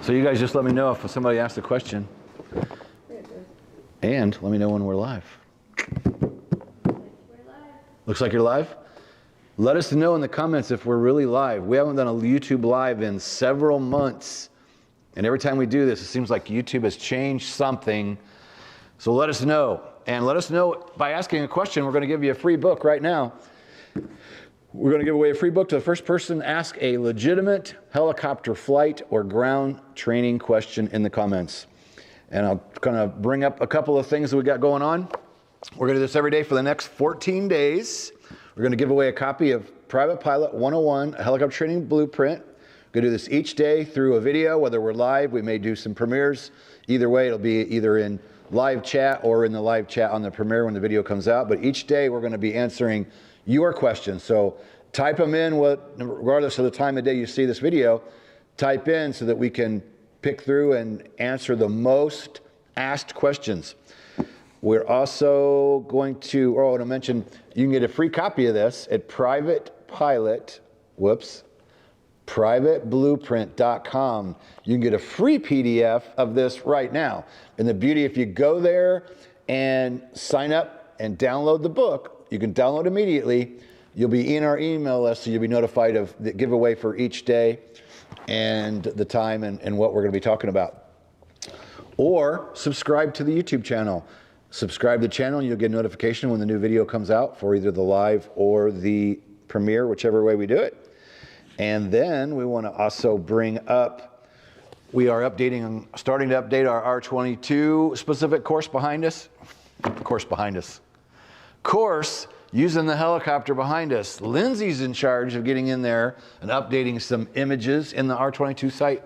So you guys just let me know if somebody asks a question. And let me know when we're live. Looks like you're live? Let us know in the comments if we're really live. We haven't done a YouTube live in several months. And every time we do this, it seems like YouTube has changed something. So let us know. And let us know by asking a question. We're going to give you a free book right now. We're going to give away a free book to the first person. Ask a legitimate helicopter flight or ground training question in the comments. And I'll kind of bring up a couple of things that we got going on. We're going to do this every day for the next 14 days. We're going to give away a copy of Private Pilot 101, a helicopter training blueprint. We're going to do this each day through a video, whether we're live. We may do some premieres. Either way, it'll be either in live chat or in the live chat on the premiere when the video comes out. But each day, we're going to be answering your questions. So type them in, regardless of the time of day you see this video, type in so that we can pick through and answer the most asked questions. We're also going to, I want to mention, you can get a free copy of this at privateblueprint.com. You can get a free PDF of this right now. And the beauty, if you go there and sign up and download the book, you can download immediately. You'll be in our email list, so you'll be notified of the giveaway for each day and the time and what we're going to be talking about. Or subscribe to the YouTube channel. Subscribe to the channel and you'll get a notification when the new video comes out for either the live or the premiere, whichever way we do it. And then we want to also bring up, we are starting to update our R22 specific course using the helicopter behind us. Lindsay's in charge of getting in there and updating some images in the R22 site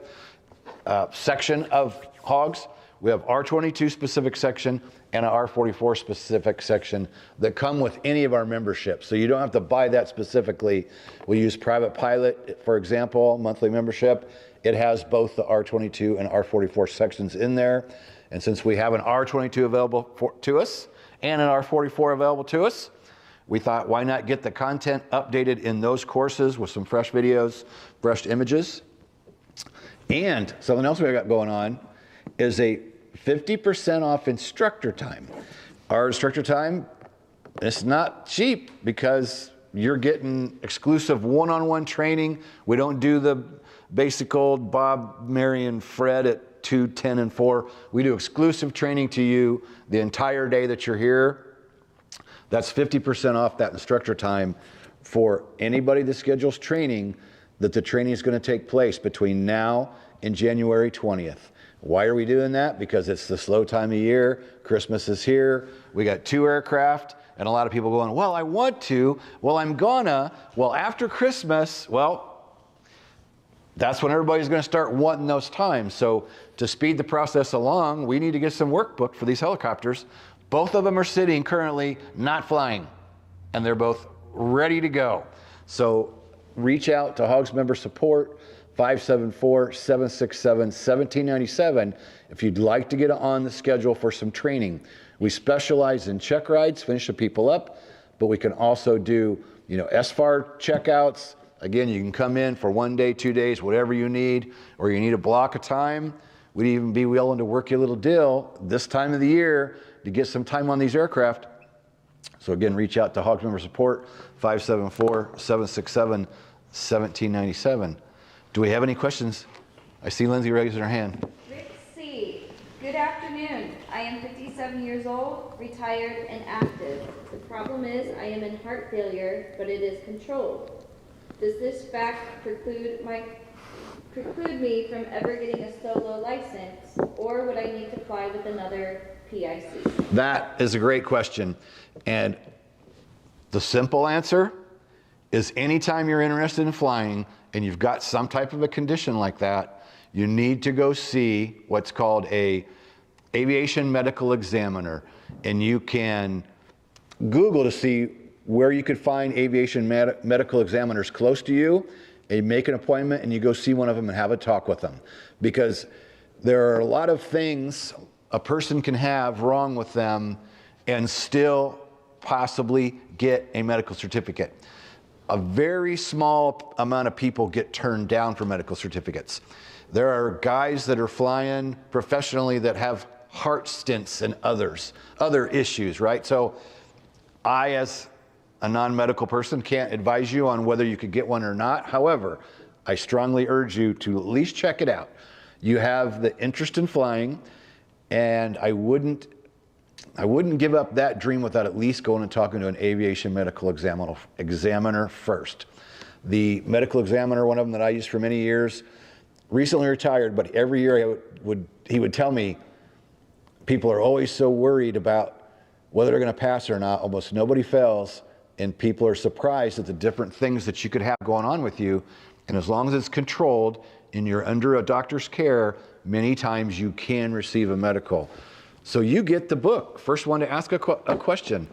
section of Hogs. We have R22 specific section and an R44 specific section that come with any of our memberships. So you don't have to buy that specifically. We use Private Pilot, for example, monthly membership. It has both the R22 and R44 sections in there. And since we have an R22 available to us and an R44 available to us, we thought, why not get the content updated in those courses with some fresh videos, fresh images. And something else we got going on is a 50% off instructor time. Our instructor time, it's not cheap because you're getting exclusive one-on-one training. We don't do the basic old Bob, Mary, and Fred at 2, 10, and 4. We do exclusive training to you the entire day that you're here. That's 50% off that instructor time for anybody that schedules training, that the training is going to take place between now and January 20th. Why are we doing that? Because it's the slow time of year. Christmas is here. We got 2 aircraft, and a lot of people going, well, I want to. Well, I'm gonna. Well, after Christmas, well, that's when everybody's going to start wanting those times. So to speed the process along, we need to get some work booked for these helicopters. Both of them are sitting currently not flying, and they're both ready to go. So reach out to Hogs Member Support, 574-767-1797 if you'd like to get on the schedule for some training. We specialize in check rides, finish the people up, but we can also do, SFAR checkouts. Again, you can come in for 1 day, 2 days, whatever you need, or you need a block of time. We'd even be willing to work you a little deal this time of the year to get some time on these aircraft. So again, reach out to Hogs Member Support, 574-767-1797. Do we have any questions? I see Lindsay raising her hand. Rick C. Good afternoon. I am 57 years old, retired, and active. The problem is I am in heart failure, but it is controlled. Does this fact preclude me from ever getting a solo license, or would I need to fly with another PIC? That is a great question. And the simple answer is anytime you're interested in flying and you've got some type of a condition like that, you need to go see what's called a aviation medical examiner. And you can Google to see where you could find aviation medical examiners close to you, and you make an appointment and you go see one of them and have a talk with them. Because there are a lot of things a person can have wrong with them and still possibly get a medical certificate. a very small amount of people get turned down for medical certificates. There are guys that are flying professionally that have heart stents and other issues, right? So I, as a non-medical person, can't advise you on whether you could get one or not. However, I strongly urge you to at least check it out. You have the interest in flying, and I wouldn't give up that dream without at least going and talking to an aviation medical examiner first. The medical examiner, one of them that I used for many years, recently retired, but every year he would tell me, people are always so worried about whether they're going to pass or not. Almost nobody fails, and people are surprised at the different things that you could have going on with you. And as long as it's controlled and you're under a doctor's care, many times you can receive a medical. So you get the book. First one to ask a question.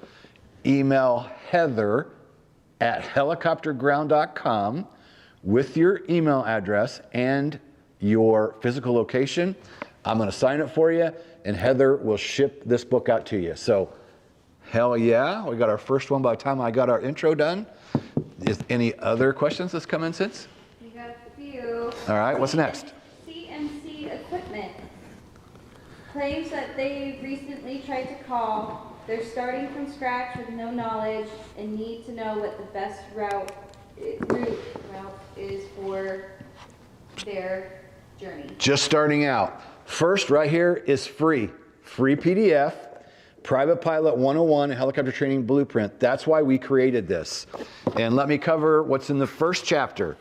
Email Heather at helicopterground.com with your email address and your physical location. I'm going to sign it for you, and Heather will ship this book out to you. So, hell yeah, we got our first one by the time I got our intro done. Is any other questions that's come in since? We got a few. All right, what's next? CNC equipment claims that they recently tried to call. They're starting from scratch with no knowledge and need to know what the best route is for their journey. Just starting out. First, right here is free PDF, Private Pilot 101, Helicopter Training Blueprint. That's why we created this. And let me cover what's in the first chapter.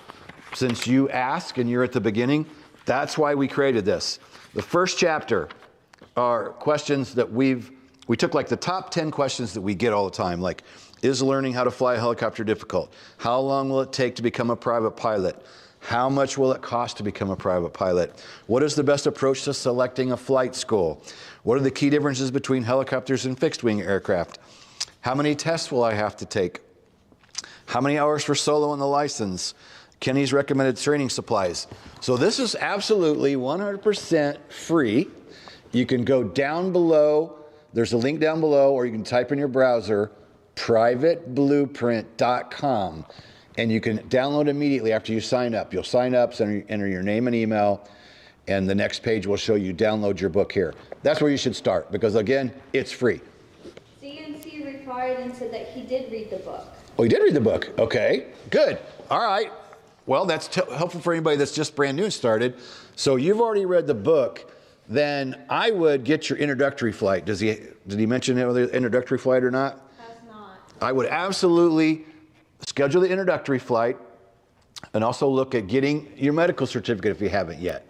Since you ask and you're at the beginning, that's why we created this. The first chapter are questions that we took like the top 10 questions that we get all the time, like, is learning how to fly a helicopter difficult? How long will it take to become a private pilot? How much will it cost to become a private pilot? What is the best approach to selecting a flight school? What are the key differences between helicopters and fixed-wing aircraft? How many tests will I have to take? How many hours for solo on the license? Kenny's recommended training supplies. So this is absolutely 100% free. You can go down below. There's a link down below, or you can type in your browser, privateblueprint.com. And you can download immediately after you sign up. You'll sign up, enter your name and email, and the next page will show you download your book here. That's where you should start, because again, it's free. CNC replied and said that he did read the book. Oh, you did read the book. Okay, good. All right. Well, that's helpful for anybody that's just brand new and started. So you've already read the book. Then I would get your introductory flight. Did he mention the introductory flight or not? Has not. I would absolutely schedule the introductory flight and also look at getting your medical certificate if you haven't yet.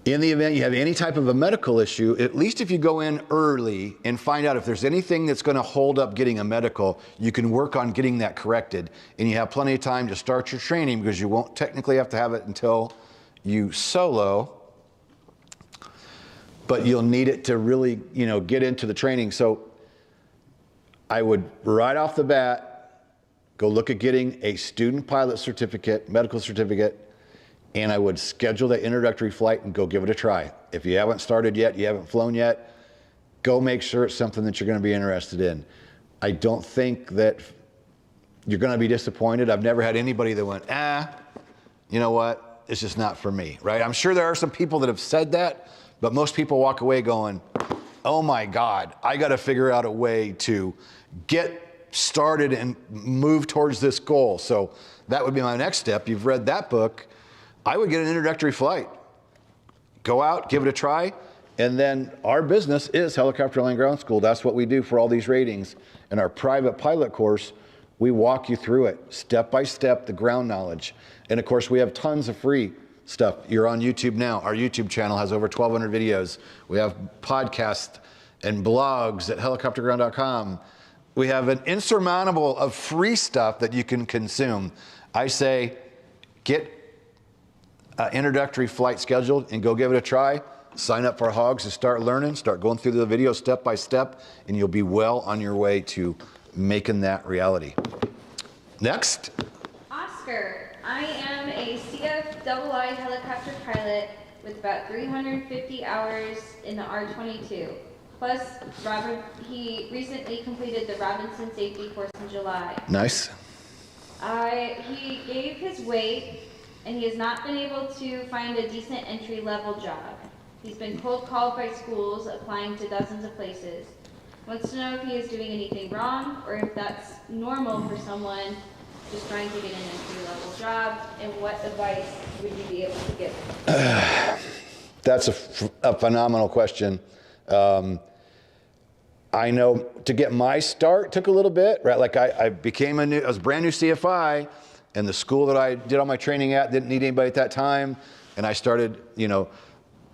In the event you have any type of a medical issue, at least if you go in early and find out if there's anything that's going to hold up getting a medical, you can work on getting that corrected. And you have plenty of time to start your training, because you won't technically have to have it until you solo, but you'll need it to really, get into the training. So I would, right off the bat, go look at getting a student pilot certificate, medical certificate, and I would schedule that introductory flight and go give it a try. If you haven't started yet, you haven't flown yet, go make sure it's something that you're going to be interested in. I don't think that you're going to be disappointed. I've never had anybody that went, you know what, it's just not for me, right? I'm sure there are some people that have said that, but most people walk away going, oh my God, I got to figure out a way to get started and move towards this goal. So that would be my next step. You've read that book. I would get an introductory flight. Go out, give it a try. And then our business is Helicopter Land Ground School. That's what we do for all these ratings. In our private pilot course, we walk you through it step by step, the ground knowledge. And of course, we have tons of free stuff. You're on YouTube now. Our YouTube channel has over 1,200 videos. We have podcasts and blogs at helicopterground.com. We have an insurmountable of free stuff that you can consume. I say, get an introductory flight scheduled and go give it a try. Sign up for Hogs and start learning. Start going through the video step by step, and you'll be well on your way to making that reality. Next. Oscar, I am a CFIs helicopter pilot with about 350 hours in the R-22. Plus, he recently completed the Robinson Safety Course in July. Nice. He gave his weight, and he has not been able to find a decent entry-level job. He's been cold called by schools, applying to dozens of places. Wants to know if he is doing anything wrong, or if that's normal for someone just trying to get an entry-level job, and what advice would you be able to give? That's a phenomenal question. I know to get my start took a little bit, right? Like I was a brand new CFI, and the school that I did all my training at didn't need anybody at that time. And I started,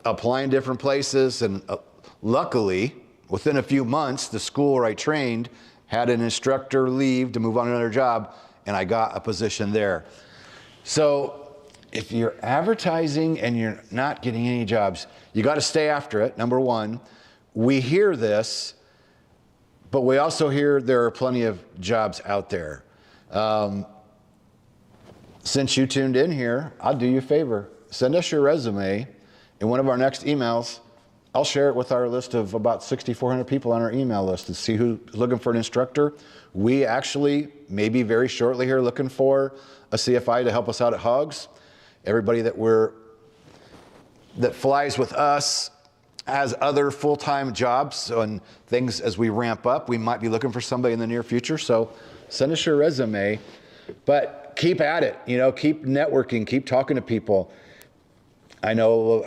applying different places. And luckily, within a few months, the school where I trained had an instructor leave to move on to another job, and I got a position there. So if you're advertising and you're not getting any jobs, you got to stay after it, number one. We hear this, but we also hear there are plenty of jobs out there. Since you tuned in here, I'll do you a favor. Send us your resume. In one of our next emails, I'll share it with our list of about 6,400 people on our email list and see who's looking for an instructor. We actually, maybe very shortly here, looking for a CFI to help us out at Hogs. Everybody that flies with us has other full-time jobs and things. As we ramp up, we might be looking for somebody in the near future. So send us your resume, but keep at it, keep networking, keep talking to people. I know,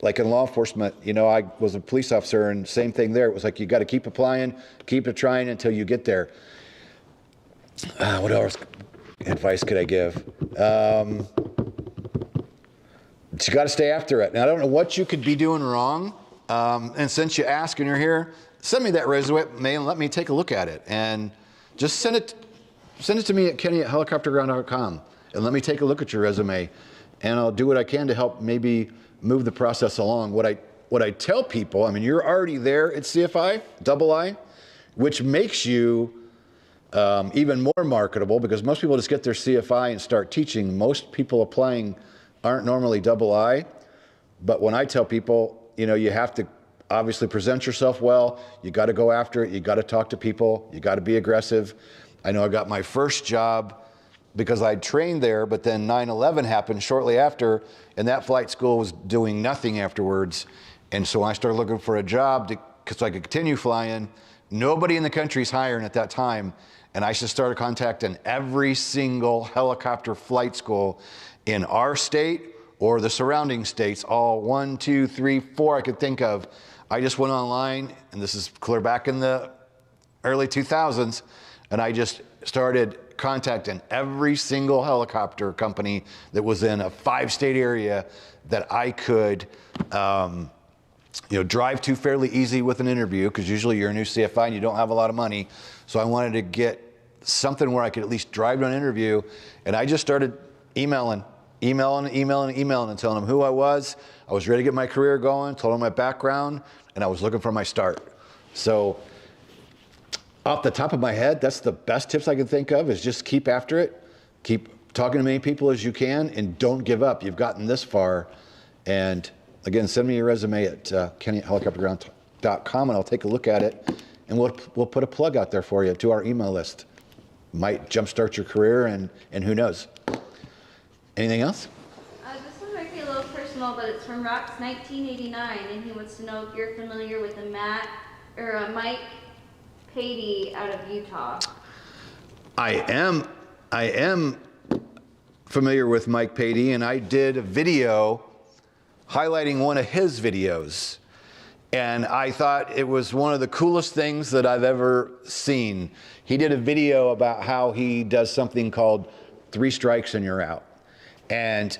like in law enforcement, I was a police officer, and same thing there. It was like, you got to keep applying, keep trying until you get there. What else advice could I give? You got to stay after it. And I don't know what you could be doing wrong. And since you ask and you're here, send me that resume and let me take a look at it. And just send it to me at kenny@helicopterground.com and let me take a look at your resume. And I'll do what I can to help maybe move the process along. What I tell people, you're already there at CFI, double I, which makes you even more marketable, because most people just get their CFI and start teaching. Most people applying aren't normally double I. But when I tell people, you have to obviously present yourself well. You got to go after it. You got to talk to people. You got to be aggressive. I know I got my first job because I trained there, but then 9/11 happened shortly after, and that flight school was doing nothing afterwards. And so when I started looking for a job so I could continue flying, nobody in the country's hiring at that time. And I just started contacting every single helicopter flight school in our state or the surrounding states, all 1, 2, 3, 4 I could think of. I just went online, and this is clear back in the early 2000s, and I just started contacting every single helicopter company that was in a 5-state area that I could drive to fairly easy with an interview, because usually you're a new CFI and you don't have a lot of money. So I wanted to get something where I could at least drive to an interview, and I just started emailing and telling them who I was. I was ready to get my career going, told them my background, and I was looking for my start. So off the top of my head, that's the best tips I can think of, is just keep after it. Keep talking to as many people as you can, and don't give up. You've gotten this far. And again, send me your resume at kenny@helicopterground.com, and I'll take a look at it, and we'll put a plug out there for you to our email list. Might jumpstart your career, and who knows. Anything else? This one might be a little personal, but it's from Rox 1989, and he wants to know if you're familiar with a Mike Patey out of Utah. I am familiar with Mike Patey, and I did a video highlighting one of his videos. And I thought it was one of the coolest things that I've ever seen. He did a video about how he does something called 3 strikes and you're out. And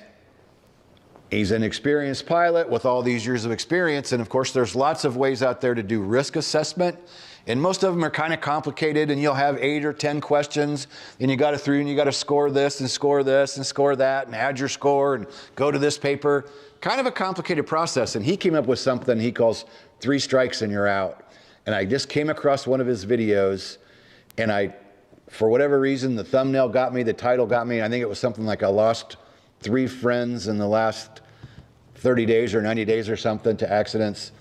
he's an experienced pilot with all these years of experience. And of course, there's lots of ways out there to do risk assessment. And most of them are kind of complicated, and you'll have 8 or 10 questions, and you got to score this and score this and score that and add your score and go to this paper. Kind of a complicated process. And he came up with something he calls 3 strikes and you're out. And I just came across one of his videos, and for whatever reason, the thumbnail got me, the title got me. I think it was something like I lost 3 friends in the last 30 days or 90 days or something to accidents.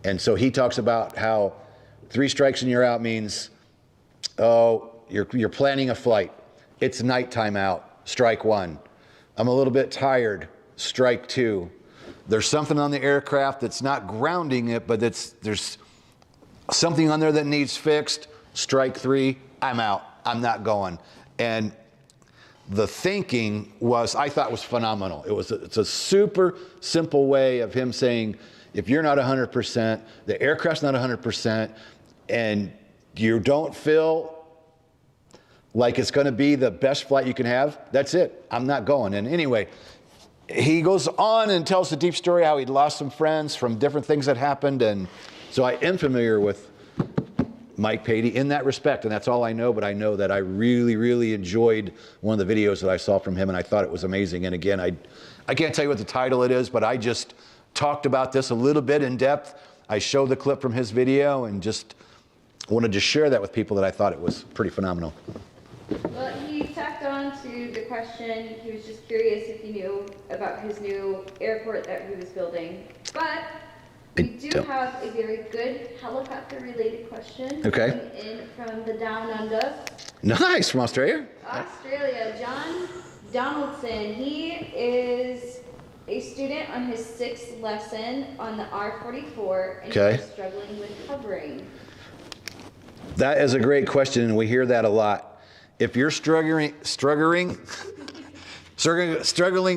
And so he talks about how 3 strikes and you're out means, oh, you're planning a flight. It's nighttime out, strike 1. I'm a little bit tired, strike 2. There's something on the aircraft that's not grounding it, but there's something on there that needs fixed, strike 3, I'm out, I'm not going. And the thinking I thought was phenomenal. It's a super simple way of him saying, if you're not 100%, the aircraft's not 100%, and you don't feel like it's gonna be the best flight you can have, that's it, I'm not going. And anyway, he goes on and tells the deep story how he'd lost some friends from different things that happened, and so I am familiar with Mike Patey in that respect, and that's all I know, but I know that I really, really enjoyed one of the videos that I saw from him, and I thought it was amazing. And again, I can't tell you what the title it is, but I just talked about this a little bit in depth. I showed the clip from his video and just wanted to share that with people that I thought it was pretty phenomenal. Well, he tacked on to the question, he was just curious if you knew about his new airport that he was building. But we do have a very good helicopter-related question coming in from the Down Under. Nice, from Australia? Australia, John Donaldson. He is a student on his 6th lesson on the R44 and he's struggling with hovering. That is a great question, and we hear that a lot. If you're struggling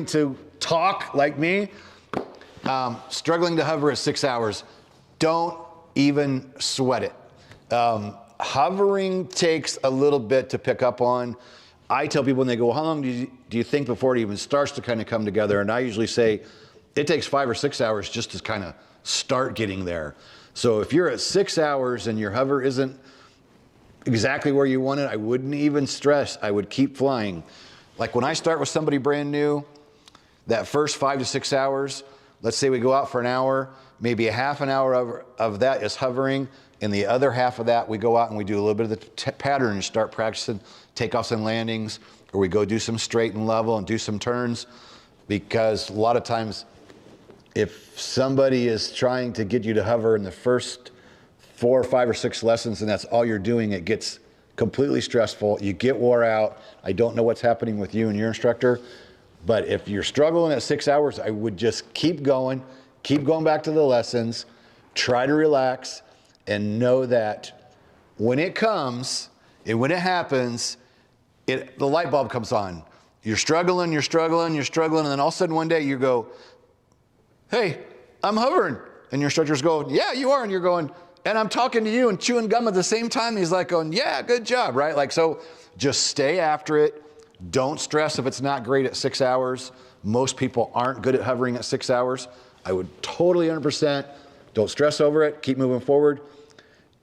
to talk like me, struggling to hover at 6 hours, don't even sweat it. Hovering takes a little bit to pick up on. I tell people when they go, how long do you think before it even starts to kind of come together? And I usually say it takes 5 or 6 hours just to kind of start getting there. So if you're at 6 hours and your hover isn't exactly where you want it, I wouldn't even stress. I would keep flying. Like when I start with somebody brand new, that first 5 to 6 hours, let's say we go out for an hour, maybe a half an hour of that is hovering, and the other half of that we go out and we do a little bit of the pattern and start practicing takeoffs and landings, or we go do some straight and level and do some turns, because a lot of times if somebody is trying to get you to hover in the first 4 or 5 or 6 lessons and that's all you're doing, it gets completely stressful. You get wore out. I don't know what's happening with you and your instructor, but if you're struggling at 6 hours, I would just keep going back to the lessons, try to relax, and know that when it comes and when it happens, the light bulb comes on. You're struggling, and then all of a sudden one day you go, hey, I'm hovering. And your instructor's going, yeah, you are. And you're going, and I'm talking to you and chewing gum at the same time. He's like going, yeah, good job, right? Like, so just stay after it. Don't stress if it's not great at 6 hours. Most people aren't good at hovering at 6 hours. I would totally 100%. Don't stress over it. Keep moving forward.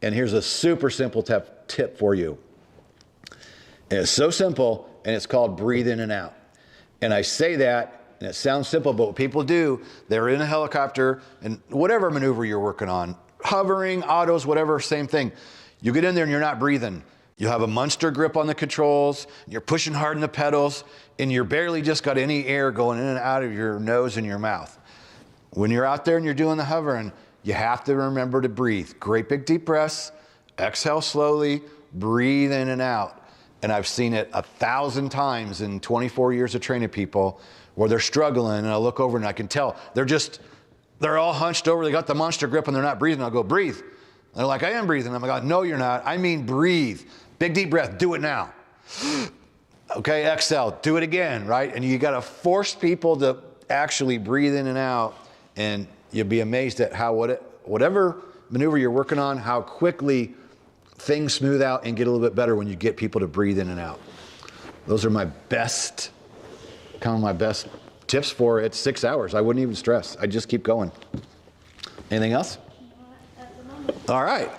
And here's a super simple tip for you. And it's so simple, and it's called breathe in and out. And I say that, and it sounds simple, but what people do, they're in a helicopter, and whatever maneuver you're working on, hovering, autos, whatever, same thing. You get in there and you're not breathing. You have a monster grip on the controls, you're pushing hard in the pedals, and you're barely just got any air going in and out of your nose and your mouth. When you're out there and you're doing the hovering, you have to remember to breathe. Great big deep breaths, exhale slowly, breathe in and out. And I've seen it 1,000 times in 24 years of training people where they're struggling, and I look over and I can tell they're all hunched over, they got the monster grip and they're not breathing. I'll go, breathe. And they're like, I am breathing. I'm like, no, you're not. I mean, breathe. Big deep breath, do it now. Okay, exhale, do it again, right? And you gotta force people to actually breathe in and out, and you'll be amazed at how whatever maneuver you're working on, how quickly things smooth out and get a little bit better when you get people to breathe in and out. Those are my best tips for it. 6 hours. I wouldn't even stress. I just keep going. Anything else? Not at the moment. All right.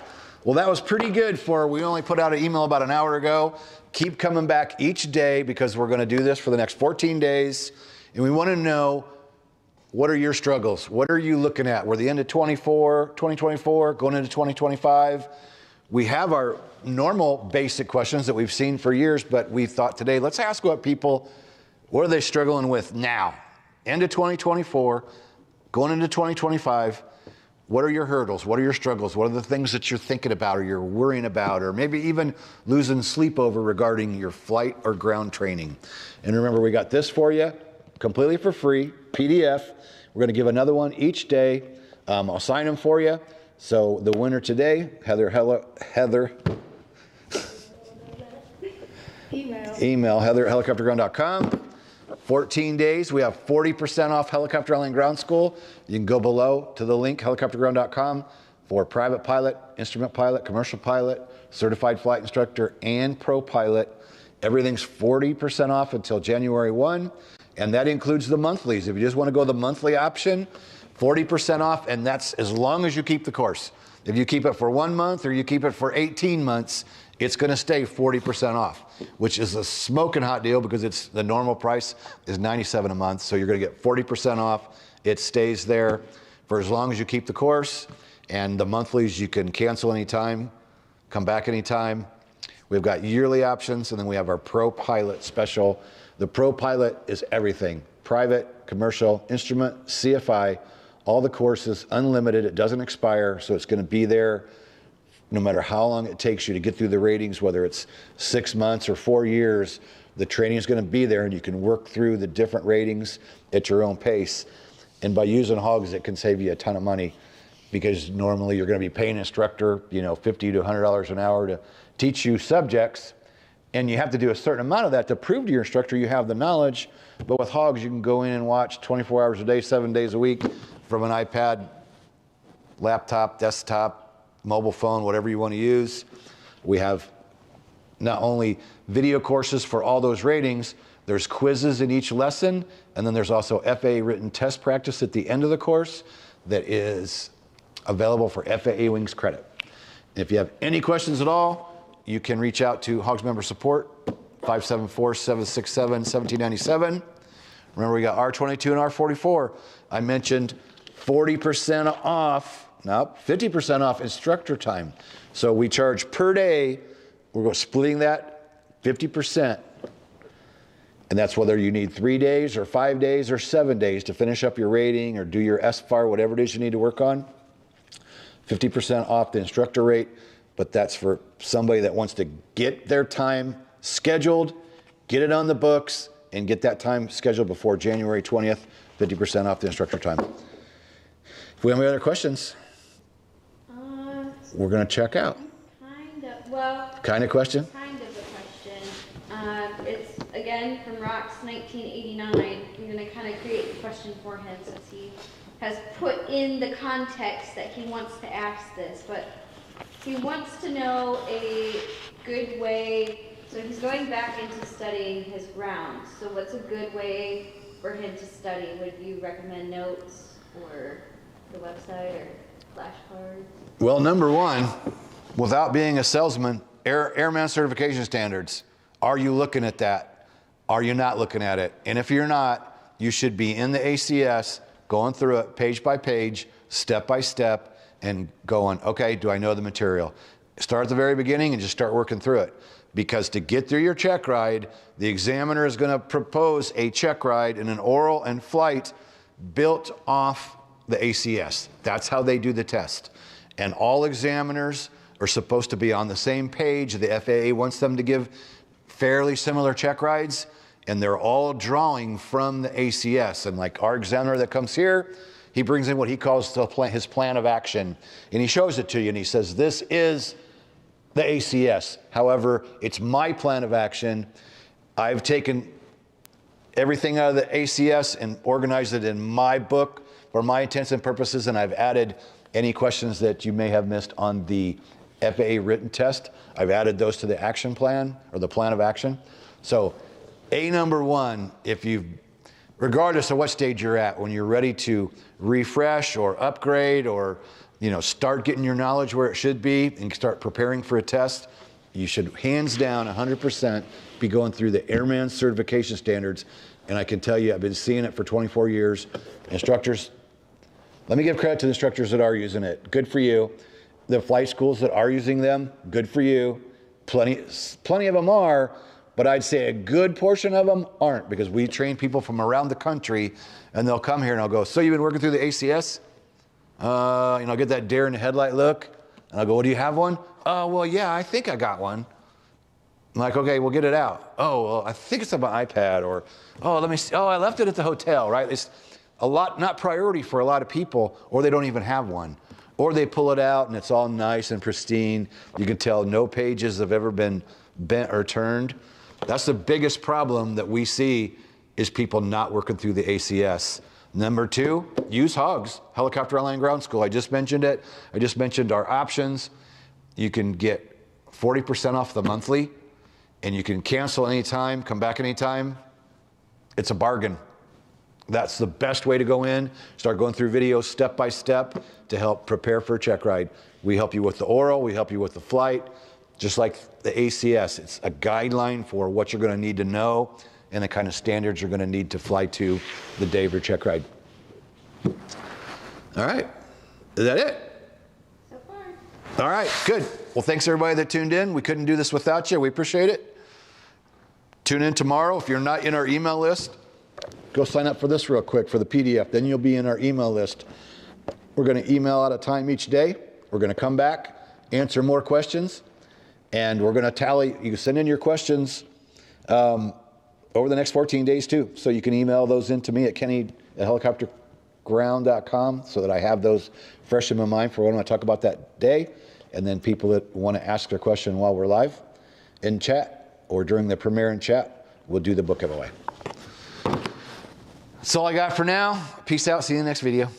Well, that was pretty good we only put out an email about an hour ago. Keep coming back each day because we're going to do this for the next 14 days. And we want to know, what are your struggles? What are you looking at? We're the end of 2024, going into 2025. We have our normal basic questions that we've seen for years, but we thought today, let's ask what are they struggling with now? End of 2024, going into 2025, What are your hurdles? What are your struggles? What are the things that you're thinking about or you're worrying about, or maybe even losing sleep over regarding your flight or ground training? And remember, we got this for you completely for free, PDF. We're going to give another one each day. I'll sign them for you. So the winner today, Heather, email heather@helicopterground.com. 14 days, we have 40% off Helicopter Island Ground School. You can go below to the link, helicopterground.com, for private pilot, instrument pilot, commercial pilot, certified flight instructor, and pro pilot. Everything's 40% off until January 1, and that includes the monthlies. If you just want to go the monthly option, 40% off, and that's as long as you keep the course. If you keep it for 1 month or you keep it for 18 months, it's going to stay 40% off, which is a smoking hot deal because it's the normal price is $97 a month. So you're going to get 40% off. It stays there for as long as you keep the course, and the monthlies you can cancel anytime, come back anytime. We've got yearly options, and then we have our Pro Pilot special. The Pro Pilot is everything: private, commercial, instrument, CFI, all the courses, unlimited. It doesn't expire, so it's going to be there no matter how long it takes you to get through the ratings, whether it's 6 months or 4 years. The training is going to be there, and you can work through the different ratings at your own pace. And by using Hogs, it can save you a ton of money, because normally you're going to be paying an instructor, $50 to $100 an hour to teach you subjects, and you have to do a certain amount of that to prove to your instructor you have the knowledge. But with Hogs, you can go in and watch 24 hours a day, 7 days a week from an iPad, laptop, desktop, mobile phone, whatever you want to use. We have not only video courses for all those ratings, there's quizzes in each lesson, and then there's also FAA written test practice at the end of the course that is available for FAA Wings credit. If you have any questions at all, you can reach out to Hogs Member Support, 574-767-1797. Remember, we got R22 and R44. I mentioned 40% off, no, 50% off instructor time. So we charge per day. We're splitting that 50%. And that's whether you need 3 days or 5 days or 7 days to finish up your rating or do your SFAR, whatever it is you need to work on. 50% off the instructor rate, but that's for somebody that wants to get their time scheduled, get it on the books, and get that time scheduled before January 20th, 50% off the instructor time. If we have any other questions, we're going to check out. Kind of question? Kind of a question. It's, again, from Rock's 1989. I'm going to kind of create the question for him since he has put in the context that he wants to ask this. But he wants to know a good way. So he's going back into studying his ground. So what's a good way for him to study? Would you recommend notes or the website or flashcards? Well, number one, without being a salesman, airman certification standards. Are you looking at that? Are you not looking at it? And if you're not, you should be in the ACS, going through it page by page, step by step, and going, okay, do I know the material? Start at the very beginning and just start working through it. Because to get through your check ride, the examiner is going to propose a check ride in an oral and flight built off the ACS. That's how they do the test. And all examiners are supposed to be on the same page. The FAA wants them to give fairly similar check rides, and they're all drawing from the ACS. And like our examiner that comes here, he brings in what he calls his plan of action, and he shows it to you, and he says, this is the ACS. However, it's my plan of action. I've taken everything out of the ACS and organized it in my book for my intents and purposes, and I've added any questions that you may have missed on the FAA written test. I've added those to the action plan, or the plan of action. So number one, regardless of what stage you're at, when you're ready to refresh or upgrade or start getting your knowledge where it should be and start preparing for a test, you should hands down 100% be going through the airman certification standards. And I can tell you, I've been seeing it for 24 years. Instructors, let me give credit to the instructors that are using it. Good for you. The flight schools that are using them, good for you. Plenty of them are, but I'd say a good portion of them aren't, because we train people from around the country, and they'll come here and I'll go, so you've been working through the ACS? Get that deer in the headlight look. And I'll go, well, do you have one? Oh, well, yeah, I think I got one. I'm like, okay, we'll get it out. Oh, well, I think it's on my iPad, or, oh, let me see. Oh, I left it at the hotel, right? It's a lot, not priority for a lot of people, or they don't even have one. Or they pull it out and it's all nice and pristine. You can tell no pages have ever been bent or turned. That's the biggest problem that we see is people not working through the ACS. Number two, use HOGS, Helicopter Online Ground School. I just mentioned it. I just mentioned our options. You can get 40% off the monthly, and you can cancel anytime, come back anytime. It's a bargain. That's the best way to go in. Start going through videos step by step to help prepare for a check ride. We help you with the oral, we help you with the flight, just like the ACS. It's a guideline for what you're going to need to know and the kind of standards you're going to need to fly to the day of your check ride. All right, is that it? So far. All right, good. Well, thanks everybody that tuned in. We couldn't do this without you. We appreciate it. Tune in tomorrow. If you're not in our email list, go sign up for this real quick for the PDF. Then you'll be in our email list. We're going to email out a time each day. We're going to come back, answer more questions, and we're going to tally. You can send in your questions over the next 14 days too. So you can email those in to me at kenny@helicopterground.com so that I have those fresh in my mind for what I'm going to talk about that day. And then people that want to ask their question while we're live in chat or during the premiere in chat, we'll do the book giveaway. That's all I got for now. Peace out. See you in the next video.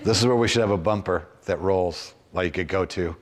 This is where we should have a bumper that rolls like you could go to.